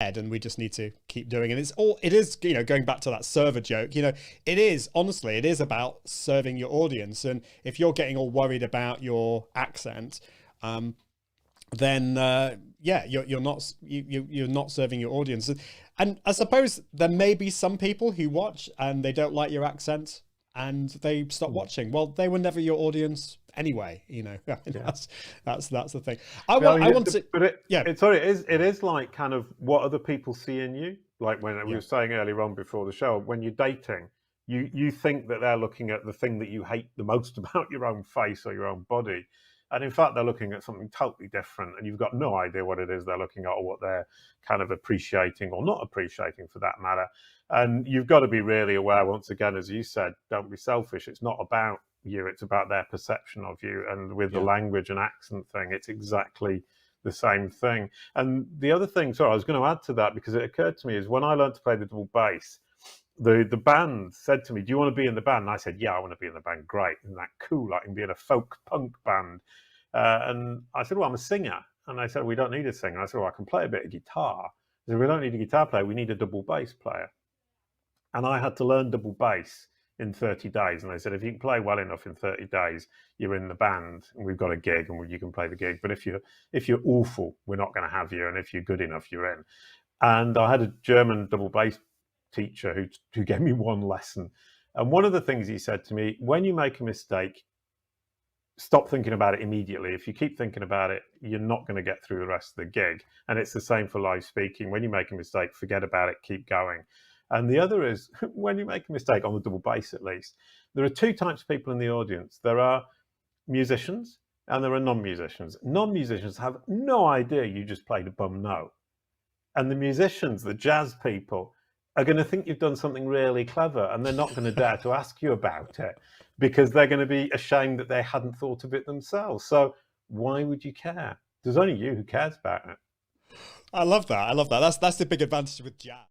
and we just need to keep doing it. It is, you know, going back to that server joke, you know, it is, honestly, it is about serving your audience. And if you're getting all worried about your accent, then yeah, you're not serving your audience. And I suppose there may be some people who watch and they don't like your accent and they stop watching. Well, they were never your audience anyway, you know. I mean, that's the thing. It is like kind of what other people see in you. Like when we were saying earlier on before the show, when you're dating, you think that they're looking at the thing that you hate the most about your own face or your own body. And in fact, they're looking at something totally different, and you've got no idea what it is they're looking at or what they're kind of appreciating or not appreciating for that matter. And you've got to be really aware, once again, as you said, don't be selfish. It's not about you, it's about their perception of you. And with the language and accent thing, it's exactly the same thing. And the other thing, sorry, I was going to add to that because it occurred to me, is when I learned to play the double bass, the band said to me, do you want to be in the band? And I said, yeah, I want to be in the band. Great. Isn't that cool? I can be in a folk punk band. And I said, well, I'm a singer. And I said, we don't need a singer. I said, well, I can play a bit of guitar. I said, we don't need a guitar player. We need a double bass player. And I had to learn double bass in 30 days. And they said, if you can play well enough in 30 days, you're in the band and we've got a gig and you can play the gig. But if you're awful, we're not going to have you. And if you're good enough, you're in. And I had a German double bass teacher who gave me one lesson. And one of the things he said to me, when you make a mistake, stop thinking about it immediately. If you keep thinking about it, you're not going to get through the rest of the gig. And it's the same for live speaking. When you make a mistake, forget about it, keep going. And the other is, when you make a mistake, on the double bass at least, there are two types of people in the audience. There are musicians and there are non-musicians. Non-musicians have no idea you just played a bum note. And the musicians, the jazz people, are going to think you've done something really clever, and they're not going to dare to ask you about it because they're going to be ashamed that they hadn't thought of it themselves. So why would you care? There's only you who cares about it. I love that. That's the big advantage with jazz.